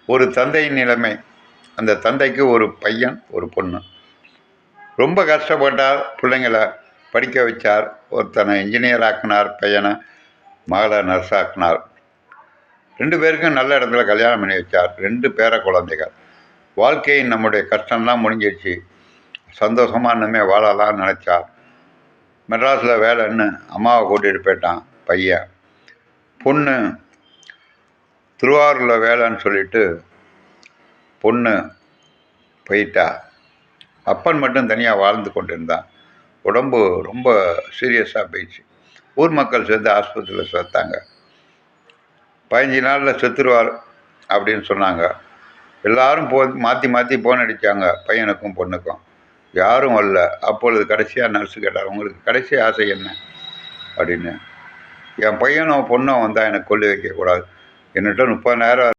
ஒரு தந்தையின் நிலைமை. அந்த தந்தைக்கு ஒரு பையன் ஒரு பொண்ணு. ரொம்ப கஷ்டப்பட்டார், பிள்ளைங்கள படிக்க வச்சார். ஒருத்தனை இன்ஜினியர் ஆக்கினார், பையனை மகளை நர்ஸ் ஆக்கினார். 2 பேருக்கும் நல்ல இடத்துல கல்யாணம் பண்ணி வச்சார். 2 பேர குழந்தைகள். வாழ்க்கையின் நம்முடைய கஷ்டம்லாம் முடிஞ்சிடுச்சு, சந்தோஷமாக இனிமேல் வாழலாம்னு நினச்சார். மெட்ராஸில் வேலைன்னு அம்மாவை கூட்டிகிட்டு போயிட்டான் பையன். பொண்ணு திருவாரூரில் வேலைன்னு சொல்லிட்டு பொண்ணு போயிட்டா. அப்பன் மட்டும் தனியாக வாழ்ந்து கொண்டிருந்தான். உடம்பு ரொம்ப சீரியஸாக போயிடுச்சு. ஊர் மக்கள் சேர்ந்து ஆஸ்பத்திரியில் சேர்த்தாங்க. 15 நாளில் செத்துருவார் அப்படின்னு சொன்னாங்க. எல்லாரும் மாற்றி மாற்றி ஃபோன் அடித்தாங்க, பையனுக்கும் பொண்ணுக்கும். யாரும் வரல. அப்பொழுது கடைசியாக நர்ஸு கேட்டார், உங்களுக்கு கடைசி ஆசை என்ன அப்படின்னு. என் பையனும் பொண்ணும் வந்தால் எனக்கு கொல்லி வைக்கக்கூடாது, என்னிட்ட 30,000